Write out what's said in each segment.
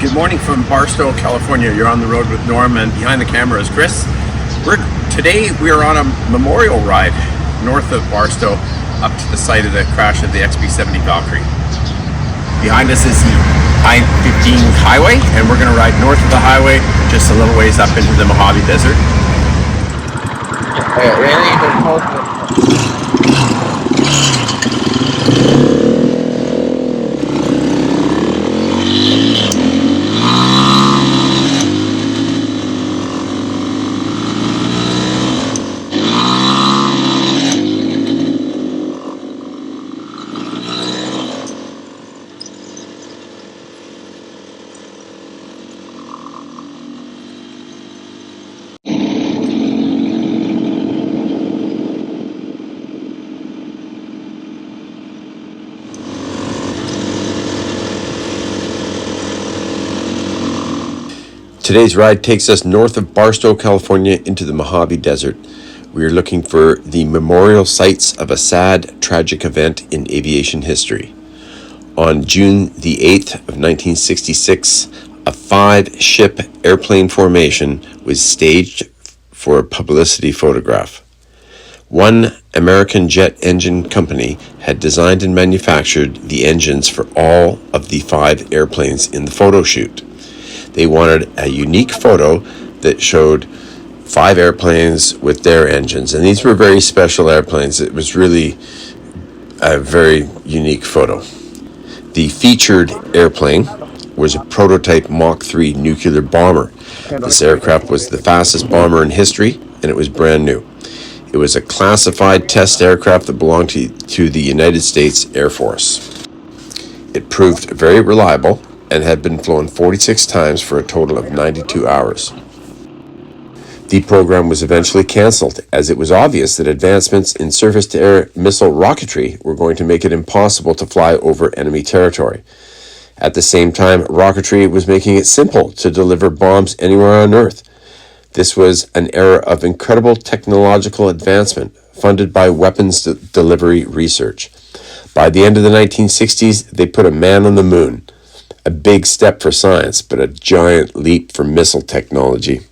Good morning from Barstow, California. You're on the road with Norm, and behind the camera is Chris. Today we are on a memorial ride north of Barstow up to the site of the crash of the XB-70 Valkyrie. Behind us is the I-15 highway, and we're going to ride north of the highway just a little ways up into the Mojave Desert. Today's ride takes us north of Barstow, California into the Mojave Desert. We are looking for the memorial sites of a sad, tragic event in aviation history. On June the 8th of 1966, a 5-ship airplane formation was staged for a publicity photograph. One American jet engine company had designed and manufactured the engines for all of the 5 airplanes in the photo shoot. They wanted a unique photo that showed 5 airplanes with their engines. And these were very special airplanes. It was really a very unique photo. The featured airplane was a prototype Mach 3 nuclear bomber. This aircraft was the fastest bomber in history, and it was brand new. It was a classified test aircraft that belonged to the United States Air Force. It proved very reliable and had been flown 46 times for a total of 92 hours. The program was eventually canceled, as it was obvious that advancements in surface-to-air missile rocketry were going to make it impossible to fly over enemy territory. At the same time, rocketry was making it simple to deliver bombs anywhere on Earth. This was an era of incredible technological advancement, funded by weapons delivery research. By the end of the 1960s, they put a man on the moon. A big step for science, but a giant leap for missile technology.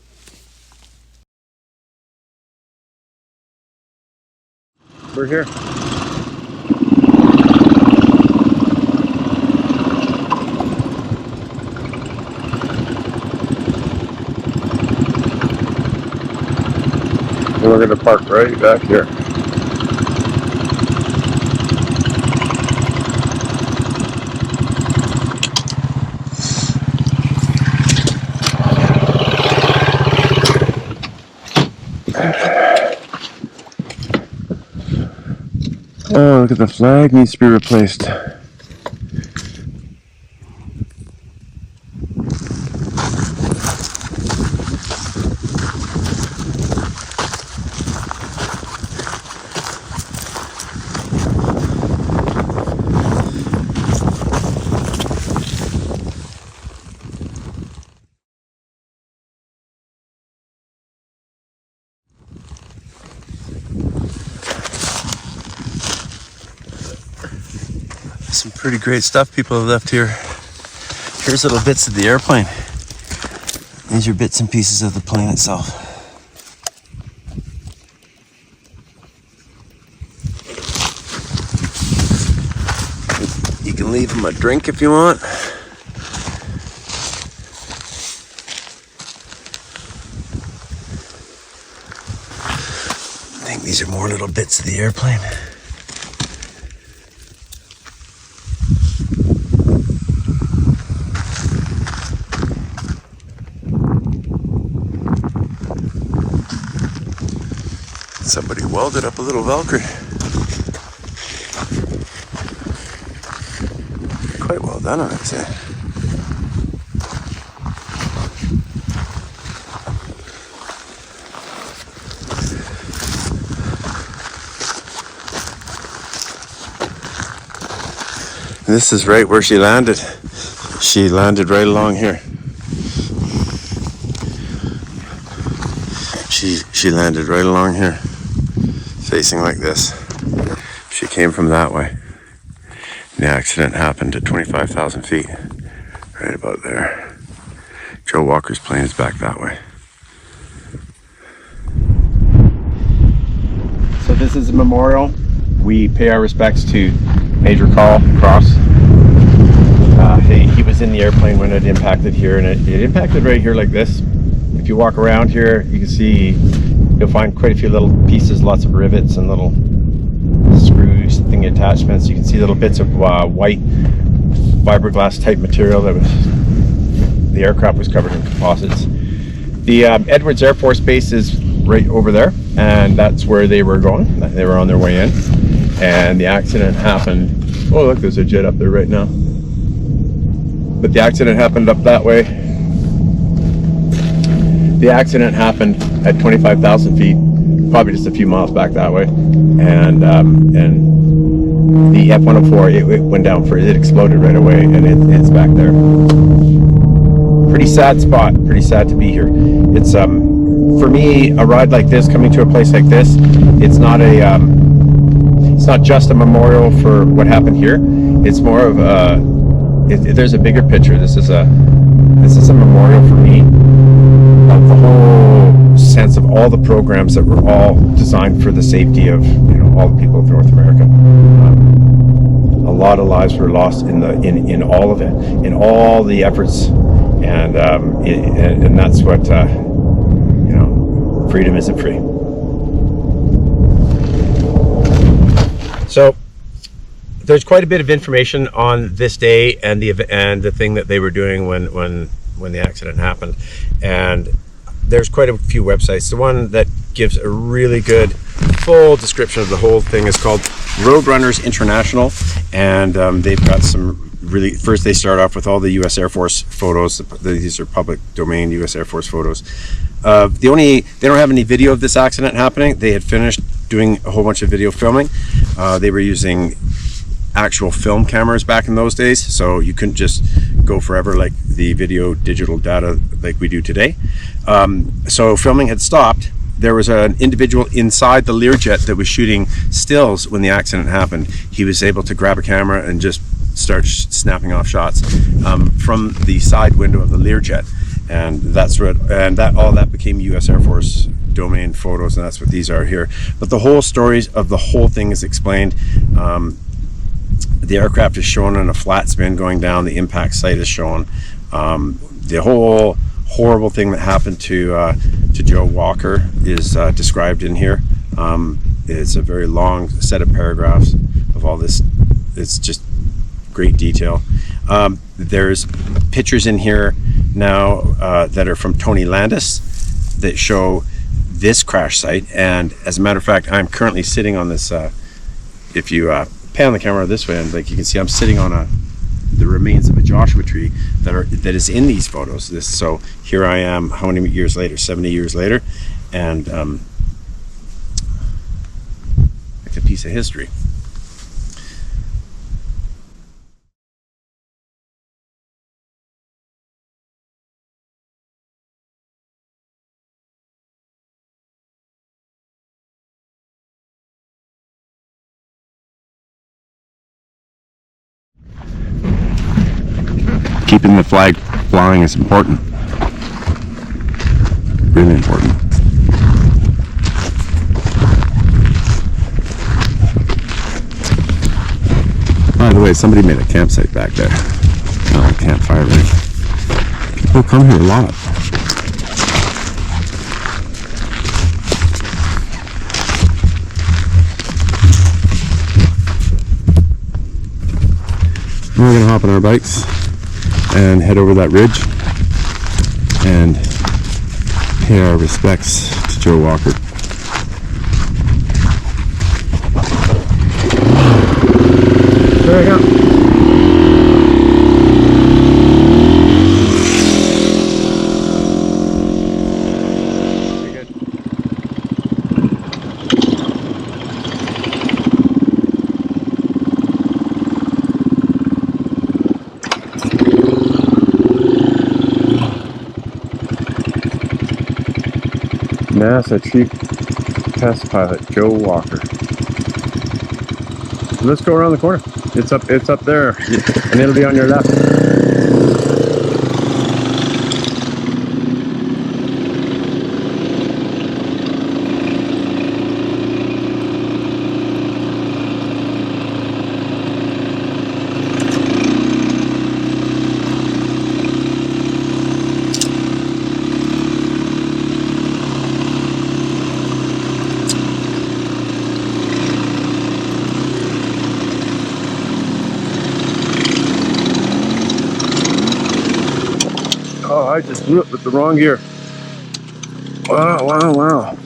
We're here. And we're going to park right back here. Oh, look at the flag, needs to be replaced. Some pretty great stuff people have left here. Here's little bits of the airplane. These are bits and pieces of the plane itself. You can leave them a drink if you want. I think these are more little bits of the airplane. Somebody welded up a little Valkyrie. Quite well done, I'd say. This is right where she landed. She landed right along here. She landed right along here, facing like this. She came from that way. The accident happened at 25,000 feet, right about there. Joe Walker's plane is back that way. So this is a memorial. We pay our respects to Major Call Cross. He was in the airplane when it impacted here, and it impacted right here like this. If you walk around here, you can see, you'll find quite a few little pieces, lots of rivets and little screws, thingy attachments. You can see little bits of white fiberglass type material that was, the aircraft was covered in composites. The Edwards Air Force Base is right over there, and that's where they were going. They were on their way in, and the accident happened. Oh look, there's a jet up there right now. But the accident happened up that way. The accident happened at 25,000 feet, probably just a few miles back that way, and the F-104, it went down it exploded right away, and it's back there. Pretty sad spot, pretty sad to be here. It's for me, a ride like this, coming to a place like this, it's not just a memorial for what happened here. It's more of there's a bigger picture. This is a memorial for me of the whole sense of all the programs that were all designed for the safety of all the people of North America. A lot of lives were lost in all of it, in all the efforts, and that's what freedom isn't free. So there's quite a bit of information on this day and the thing that they were doing when the accident happened, and there's quite a few websites. The one that gives a really good full description of the whole thing is called Roadrunners International, and they've got some really, first they start off with all the US Air Force photos. These are public domain US Air Force photos. They don't have any video of this accident happening. They had finished doing a whole bunch of video filming. They were using actual film cameras back in those days, so you couldn't just go forever like the video digital data like we do today. So filming had stopped. There was an individual inside the Learjet that was shooting stills when the accident happened. He was able to grab a camera and just start snapping off shots from the side window of the Learjet, and all that became U.S. Air Force domain photos, and that's what these are here. But the whole stories of the whole thing is explained. The aircraft is shown in a flat spin going down. The impact site is shown. The whole horrible thing that happened to Joe Walker is described in here. It's a very long set of paragraphs of all this. It's just great detail. There's pictures in here now that are from Tony Landis that show this crash site, and as a matter of fact, I'm currently sitting on this. If you pan the camera this way, and like you can see, I'm sitting on the remains of a Joshua tree that is in these photos. So here I am, how many years later? 70 years later, and like a piece of history. Keeping the flag flying is important. Really important. By the way, somebody made a campsite back there. Oh, a campfire rig. People come here a lot. We're gonna hop on our bikes and head over that ridge and pay our respects to Joe Walker. There we go. NASA Chief Test Pilot Joe Walker. Let's go around the corner. It's up there, and it'll be on your left. Oh, I just blew it with the wrong gear. Wow, wow, wow.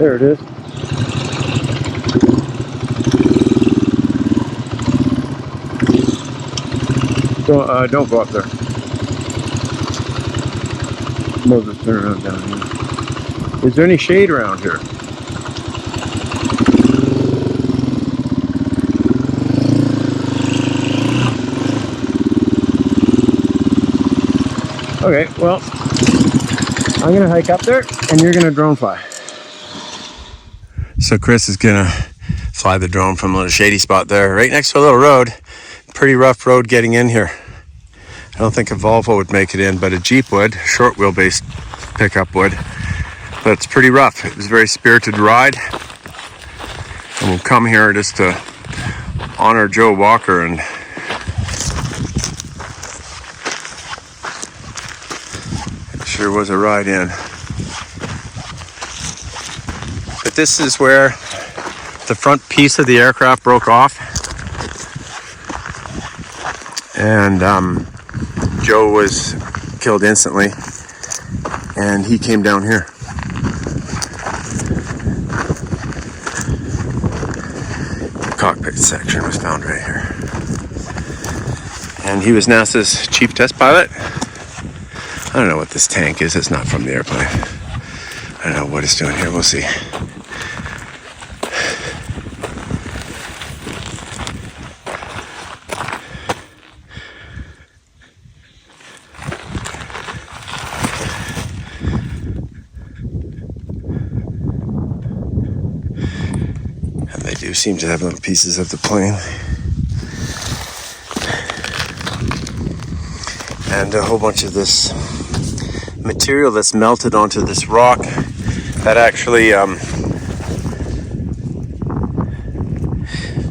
There it is. Don't go up there. Moses, turn around down here. Is there any shade around here? Okay, well, I'm gonna hike up there and you're gonna drone fly. So Chris is gonna fly the drone from a little shady spot there, right next to a little road. Pretty rough road getting in here. I don't think a Volvo would make it in, but a Jeep would, short wheelbase pickup would. But it's pretty rough. It was a very spirited ride. And we'll come here just to honor Joe Walker, and it sure was a ride in. But this is where the front piece of the aircraft broke off. And Joe was killed instantly, and he came down here. The cockpit section was found right here. And he was NASA's chief test pilot. I don't know what this tank is. It's not from the airplane. I don't know what it's doing here. We'll see. They do seem to have little pieces of the plane. And a whole bunch of this material that's melted onto this rock that actually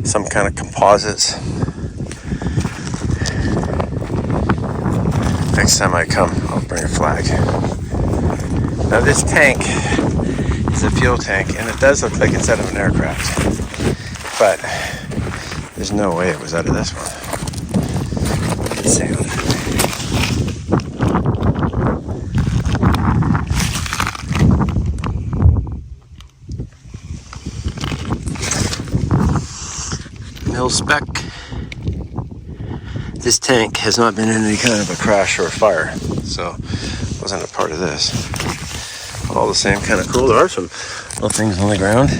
some kind of composites. Next time I come, I'll bring a flag. Now this tank is a fuel tank, and it does look like it's out of an aircraft, but there's no way it was out of this one. Good sound. Mil spec. This tank has not been in any kind of a crash or a fire, so it wasn't a part of this. All the same, kind of cool. There are some little things on the ground.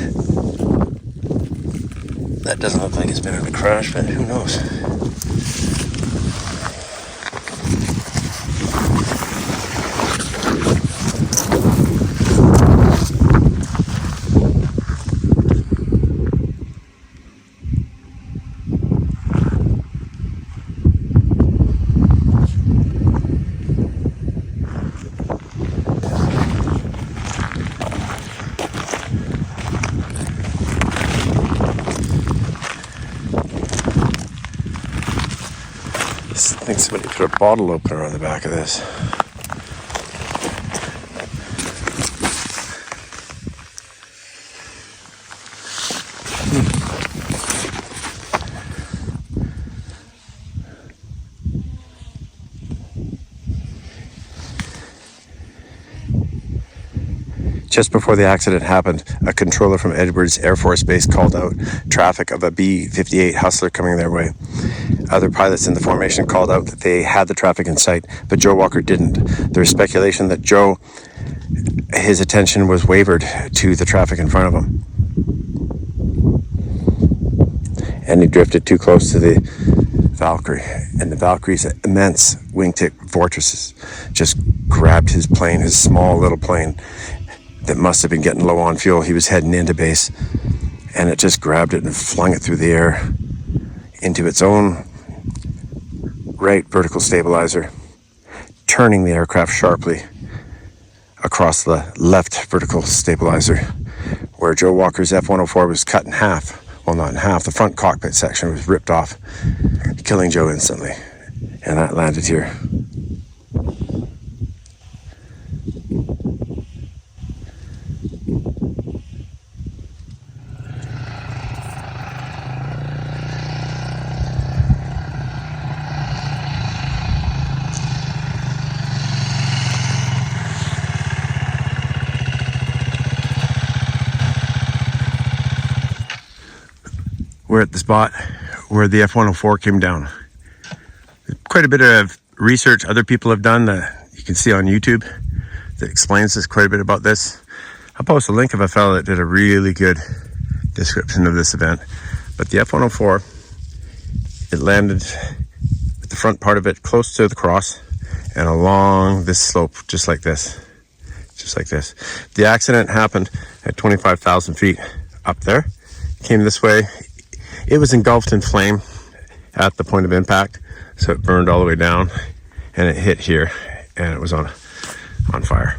That doesn't look like it's been in a crash, but who knows? I think somebody put a bottle opener on the back of this. Just before the accident happened, a controller from Edwards Air Force Base called out traffic of a B-58 Hustler coming their way. Other pilots in the formation called out that they had the traffic in sight, but Joe Walker didn't. There was speculation that his attention was wavered to the traffic in front of him, and he drifted too close to the Valkyrie, and the Valkyrie's immense wingtip vortices just grabbed his plane, his small little plane that must have been getting low on fuel. He was heading into base, and it just grabbed it and flung it through the air into its own right vertical stabilizer, turning the aircraft sharply across the left vertical stabilizer, where Joe Walker's F-104 was cut in half. Well, not in half, the front cockpit section was ripped off, killing Joe instantly. And that landed here. We're at the spot where the F-104 came down. Quite a bit of research other people have done that you can see on YouTube that explains this quite a bit about this. I'll post a link of a fellow that did a really good description of this event. But the F-104, it landed with the front part of it close to the cross and along this slope, just like this. Just like this. The accident happened at 25,000 feet up there. Came this way. It was engulfed in flame at the point of impact, so it burned all the way down, and it hit here, and it was on fire,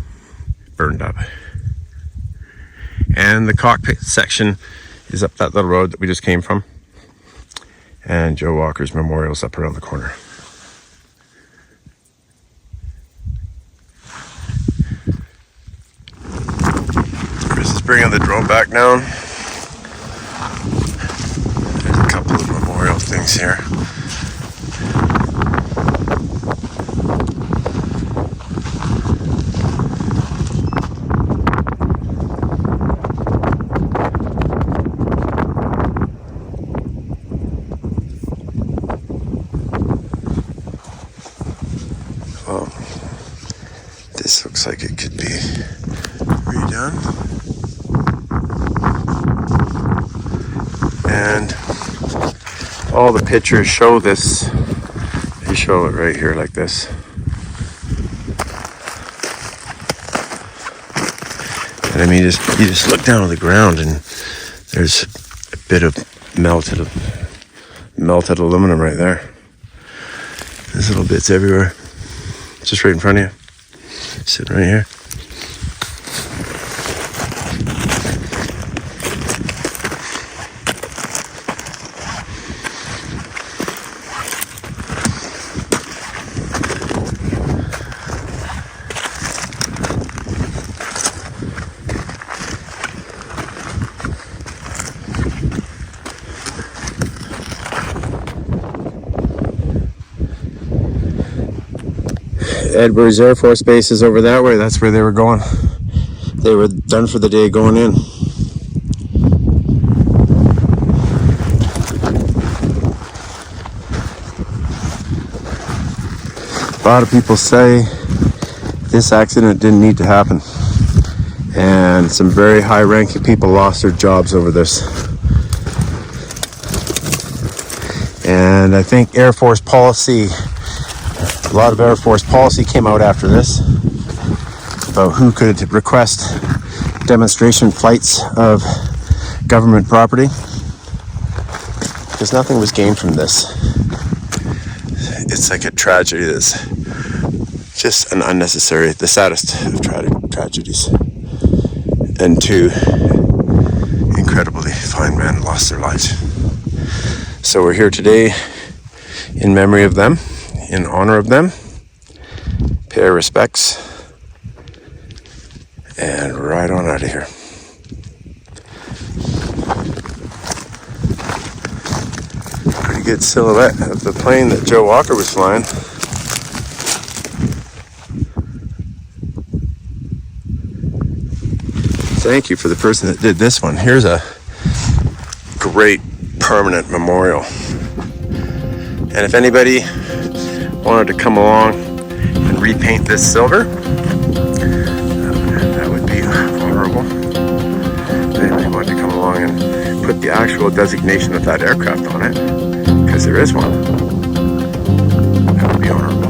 burned up. And the cockpit section is up that little road that we just came from, and Joe Walker's memorial's up around the corner. Chris is bringing the drone back down. Memorial things here. Well, this looks like it could be redone. And all the pictures show this. They show it right here like this. And I mean, you just look down on the ground and there's a bit of melted aluminum right there. There's little bits everywhere. Just right in front of you. Sitting right here. Edwards Air Force Base is over that way. That's where they were going. They were done for the day going in. A lot of people say this accident didn't need to happen. And some very high-ranking people lost their jobs over this. And I think Air Force policy, a lot of Air Force policy came out after this about who could request demonstration flights of government property, because nothing was gained from this. It's like a tragedy that's just an unnecessary, the saddest of tragedies. And two incredibly fine men lost their lives. So we're here today in memory of them, in honor of them, pay our respects, and ride on out of here. Pretty good silhouette of the plane that Joe Walker was flying. Thank you for the person that did this one. Here's a great permanent memorial. And if anybody wanted to come along and repaint this silver, that would be honorable. If anybody wanted to come along and put the actual designation of that aircraft on it, because there is one, that would be honorable.